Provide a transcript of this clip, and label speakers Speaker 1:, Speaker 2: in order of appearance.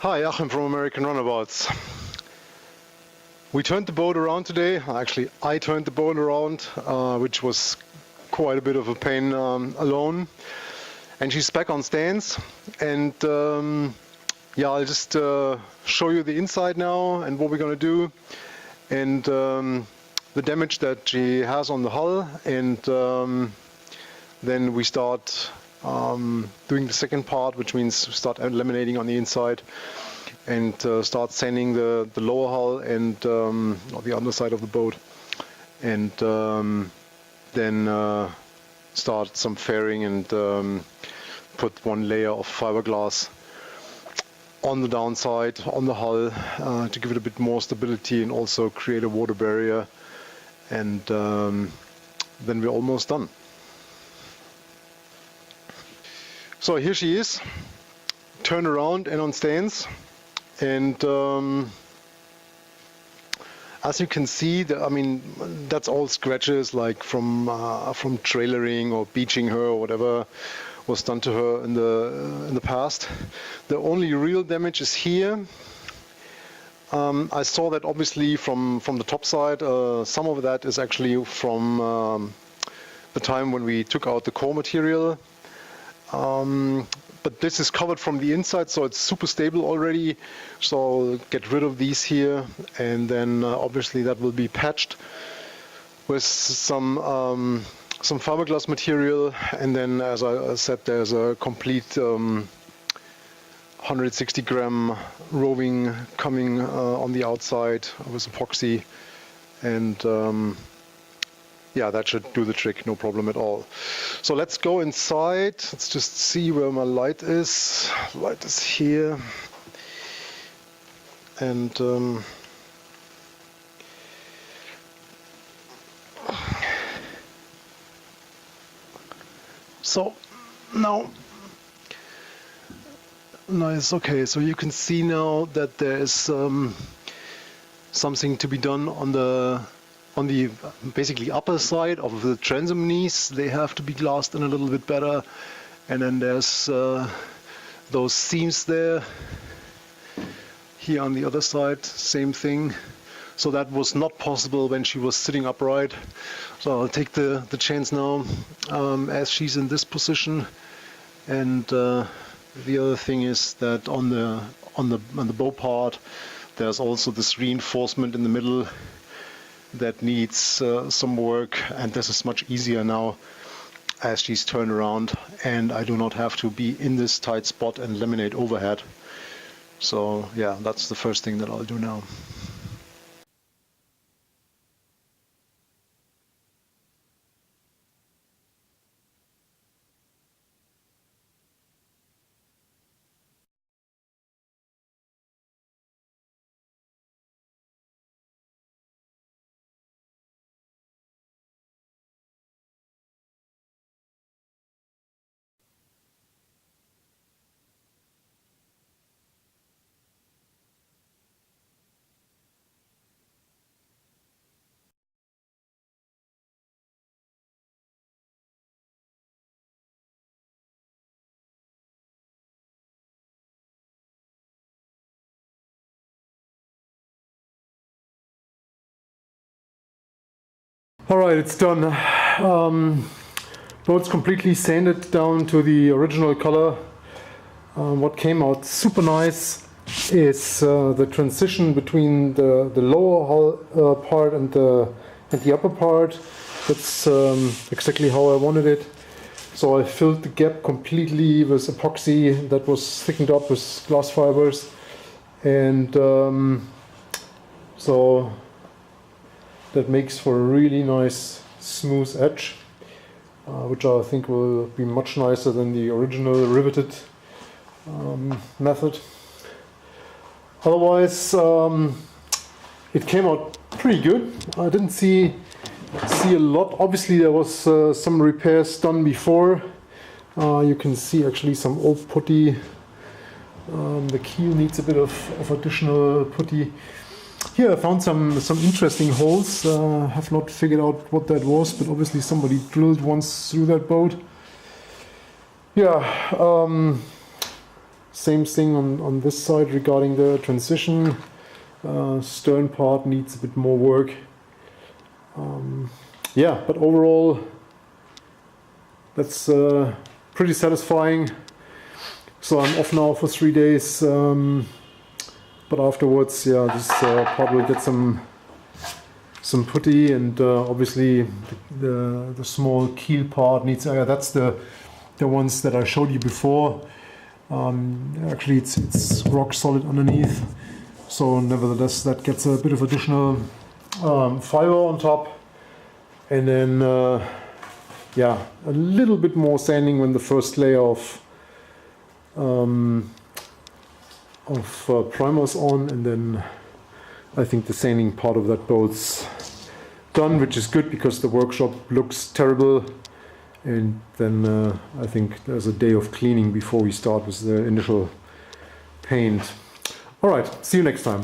Speaker 1: Hi, Achim from American Runabouts. We turned the boat around today. Actually, I turned the boat around, which was quite a bit of a pain alone. And she's back on stands. And yeah, I'll just show you the inside now and what we're going to do. And the damage that she has on the hull. And then we start doing the second part, which means start laminating on the inside and start sanding the lower hull and or the underside of the boat, and then start some fairing and put one layer of fiberglass on the downside, on the hull, to give it a bit more stability and also create a water barrier, and then we're almost done. So here she is, turned around and on stands, and as you can see, I mean, that's all scratches like from trailering or beaching her or whatever was done to her in the past. The only real damage is here. I saw that obviously from the top side. Some of that is actually from the time when we took out the core material. But this is covered from the inside, so it's super stable already. So I'll get rid of these here, and then obviously that will be patched with some fiberglass material. And then, as I said, there's a complete 160 gram roving coming on the outside with epoxy, and yeah, that should do the trick, no problem at all. So let's go inside. Let's just see where my light is. Light is here. And so now, nice. Okay, so you can see now that there is something to be done on the basically upper side of the transom knees. They have to be glassed in a little bit better, and then there's those seams there. Here on the other side, same thing. So that was not possible when she was sitting upright. So I'll take the chance now, as she's in this position. And the other thing is that on the bow part, there's also this reinforcement in the middle that needs some work, and this is much easier now as she's turned around and I do not have to be in this tight spot and laminate overhead. So yeah, that's the first thing that I'll do now. All right, it's done. Boat's completely sanded down to the original color. What came out super nice is the transition between the lower hull part and the upper part. That's exactly how I wanted it. So I filled the gap completely with epoxy that was thickened up with glass fibers, and so that makes for a really nice smooth edge, which I think will be much nicer than the original riveted method. Otherwise, it came out pretty good. I didn't see a lot. Obviously there was some repairs done before. You can see actually some old putty. The keel needs a bit of additional putty. Here I found some interesting holes. Have not figured out what that was, but obviously somebody drilled once through that boat. Yeah,
Speaker 2: Same thing on this side regarding the transition. Stern part needs a bit more work. Yeah, but overall that's pretty satisfying. So I'm off now for 3 days, but afterwards, yeah, this part will get some putty, and obviously the small keel part needs. That's the ones that I showed you before. Actually, it's rock solid underneath, so nevertheless that gets a bit of additional fiber on top, and then yeah, a little bit more sanding when the first layer of primers on, and then I think the sanding part of that boat's done, which is good because the workshop looks terrible. And then I think there's a day of cleaning before we start with the initial paint. All right, see you next time.